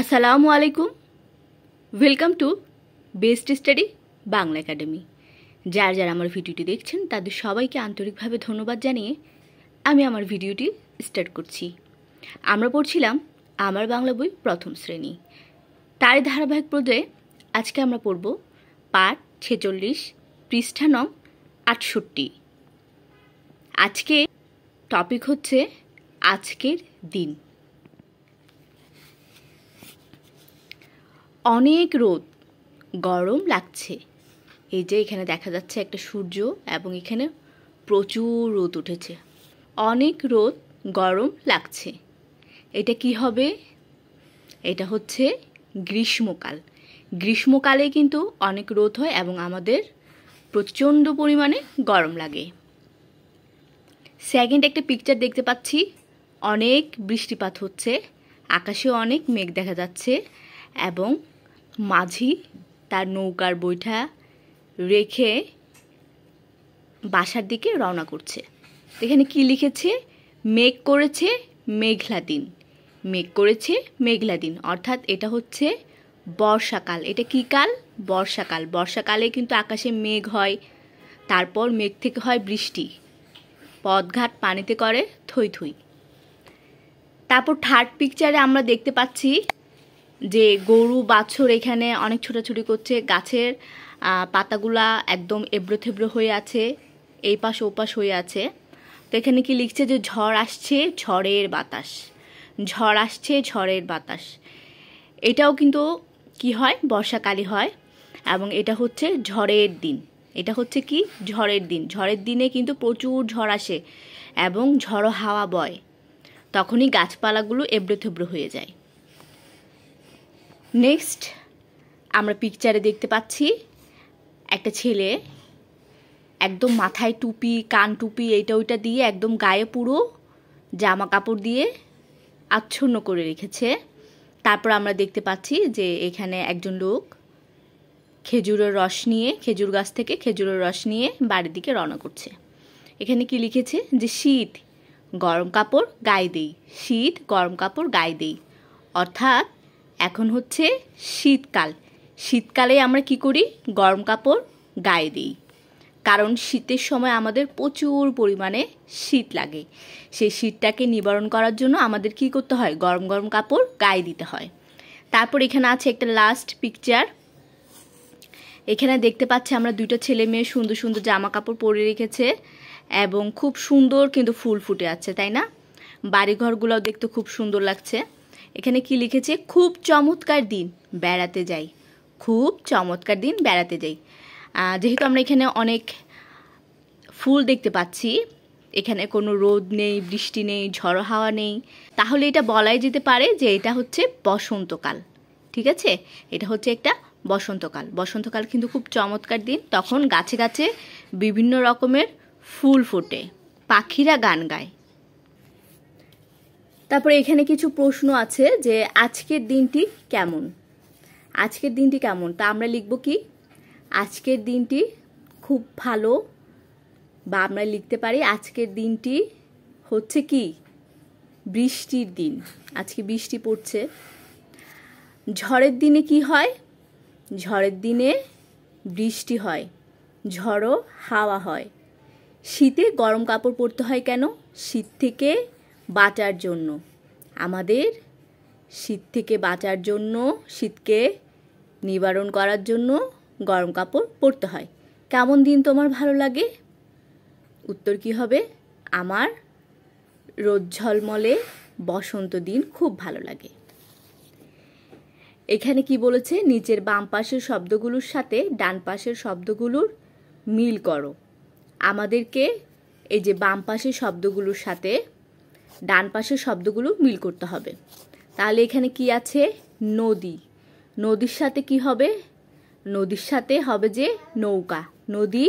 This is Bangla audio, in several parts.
আসসালামু আলাইকুম। Welcome to best study Bangla academy. যারা আমার ভিডিওটি দেখছেন তাদের সবাইকে আন্তরিকভাবে ধন্যবাদ জানিয়ে আমি আমার ভিডিওটি স্টার্ট করছি। আমরা পড়ছিলাম আমার বাংলা বই প্রথম শ্রেণী, তারই ধারাবাহিক পর্যায়ে আজকে আমরা পড়ব পাঠ 46, পৃষ্ঠা নং 68। আজকে টপিক হচ্ছে আজকের দিন। অনেক রোদ, গরম লাগছে। এই যে এখানে দেখা যাচ্ছে একটা সূর্য এবং এখানে প্রচুর রোদ উঠেছে। অনেক রোদ, গরম লাগছে। এটা কি হবে? এটা হচ্ছে গ্রীষ্মকাল। গ্রীষ্মকালে কিন্তু অনেক রোদ হয় এবং আমাদের প্রচণ্ড পরিমাণে গরম লাগে। সেকেন্ড একটা পিকচার দেখতে পাচ্ছি, অনেক বৃষ্টিপাত হচ্ছে, আকাশে অনেক মেঘ দেখা যাচ্ছে এবং মাঝি তার নৌকার বৈঠা রেখে বাসার দিকে রওনা করছে। এখানে কি লিখেছে? মেঘ করেছে মেঘলা দিন। মেঘ করেছে মেঘলা দিন, অর্থাৎ এটা হচ্ছে বর্ষাকাল। এটা কি কাল? বর্ষাকাল। বর্ষাকালে কিন্তু আকাশে মেঘ হয়, তারপর মেঘ থেকে হয় বৃষ্টি, পথঘাট পানিতে করে থই থই। তারপর থার্ড পিকচারে আমরা দেখতে পাচ্ছি যে গরু বাছুর এখানে অনেক ছোটাছুটি করছে। গাছের পাতাগুলা একদম এবড়ো থেবড়ো হয়ে আছে, এই পাশ ও পাশ হয়ে আছে। তো এখানে কি লিখছে? যে ঝড় আসছে ঝড়ের বাতাস। ঝড় আসছে ঝড়ের বাতাস। এটাও কিন্তু কি হয়? বর্ষাকালে হয় এবং এটা হচ্ছে ঝড়ের দিন। এটা হচ্ছে কি? ঝড়ের দিন। ঝড়ের দিনে কিন্তু প্রচুর ঝড় আসে এবং ঝড়ো হাওয়া বয়, তখনই গাছপালাগুলো এবড়ো থেবড়ো হয়ে যায়। নেক্সট আমরা পিকচারে দেখতে পাচ্ছি একটা ছেলে একদম মাথায় টুপি, কান টুপি, এইটা ওইটা দিয়ে একদম গায়ে পুরো জামা কাপড় দিয়ে আচ্ছন্ন করে রেখেছে। তারপর আমরা দেখতে পাচ্ছি যে এখানে একজন লোক খেজুরের রস নিয়ে, খেজুর গাছ থেকে খেজুরের রস নিয়ে বাড়ির দিকে রওনা করছে। এখানে কি লিখেছে? যে শীত, গরম কাপড় গায়ে দেই। শীত, গরম কাপড় গায়ে দেই, অর্থাৎ এখন হচ্ছে শীতকাল। শীতকালে আমরা কি করি? গরম কাপড় গায়ে দিই, কারণ শীতের সময় আমাদের প্রচুর পরিমাণে শীত লাগে। সেই শীতটাকে নিবারণ করার জন্য আমাদের কি করতে হয়? গরম গরম কাপড় গায়ে দিতে হয়। তারপর এখানে আছে একটা লাস্ট পিকচার। এখানে দেখতে পাচ্ছি আমরা দুইটা ছেলে মেয়ে সুন্দর সুন্দর জামা কাপড় পরে রেখেছে এবং খুব সুন্দর কিন্তু ফুল ফুটে আছে, তাই না? বাড়িঘরগুলোও দেখতে খুব সুন্দর লাগছে। এখানে কি লিখেছে? খুব চমৎকার দিন, বেড়াতে যাই। খুব চমৎকার দিন, বেড়াতে যাই। যেহেতু আমরা এখানে অনেক ফুল দেখতে পাচ্ছি, এখানে কোনো রোদ নেই, বৃষ্টি নেই, ঝড়ো হাওয়া নেই, তাহলে এটা বলাই যেতে পারে যে এটা হচ্ছে বসন্তকাল। ঠিক আছে? এটা হচ্ছে একটা বসন্তকাল। বসন্তকাল কিন্তু খুব চমৎকার দিন, তখন গাছে গাছে বিভিন্ন রকমের ফুল ফোটে, পাখিরা গান গায়। তারপরে এখানে কিছু প্রশ্ন আছে যে আজকের দিনটি কেমন? আজকের দিনটি কেমন? তা আমরা লিখব কি? আজকের দিনটি খুব ভালো, বা আমরা লিখতে পারি আজকের দিনটি হচ্ছে কি? বৃষ্টির দিন। আজকে বৃষ্টি পড়ছে। ঝড়ের দিনে কি হয়? ঝড়ের দিনে বৃষ্টি হয়, ঝড়ো হাওয়া হয়। শীতে গরম কাপড় পরতে হয় কেন? শীত থেকে বাঁচার জন্য। আমাদের শীত থেকে বাঁচার জন্য, শীতকে নিবারণ করার জন্য গরম কাপড় পরতে হয়। কেমন দিন তোমার ভালো লাগে? উত্তর কি হবে? আমার রোদ ঝলমলে বসন্ত দিন খুব ভালো লাগে। এখানে কি বলেছে? নিচের বাম পাশের শব্দগুলোর সাথে ডান পাশের শব্দগুলোর মিল করো। আমাদেরকে এই যে বাম পাশের শব্দগুলোর সাথে ডান পাশের শব্দগুলো মিল করতে হবে। তাহলে এখানে কি আছে? নদী। নদীর সাথে কি হবে? নদীর সাথে হবে যে নৌকা। নদী,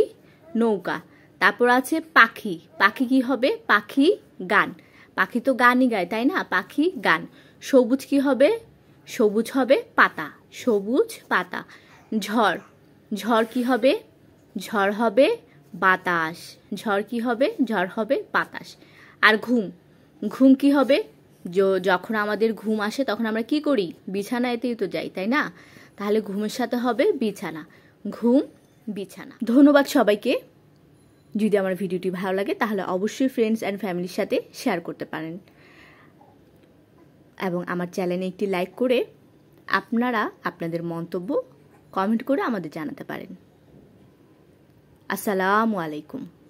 নৌকা। তারপর আছে পাখি। পাখি কি হবে? পাখি গান। পাখি তো গানই গায়, তাই না? পাখি গান। সবুজ কি হবে? সবুজ হবে পাতা। সবুজ পাতা। ঝড়। ঝড় কি হবে? ঝড় হবে বাতাস। ঝড় কি হবে? ঝড় হবে বাতাস। আর ঘুম। ঘুম কি হবে? যখন আমাদের ঘুম আসে তখন আমরা কি করি? বিছানাতেই তো যাই, তাই না? তাহলে ঘুমের সাথে হবে বিছানা, ঘুম বিছানা। ধন্যবাদ সবাইকে। যদি আমার ভিডিওটি ভালো লাগে তাহলে অবশ্যই ফ্রেন্ডস অ্যান্ড ফ্যামিলির সাথে শেয়ার করতে পারেন এবং আমার চ্যানেলে একটি লাইক করে আপনারা আপনাদের মন্তব্য কমেন্ট করে আমাদের জানাতে পারেন। আসসালামু আলাইকুম।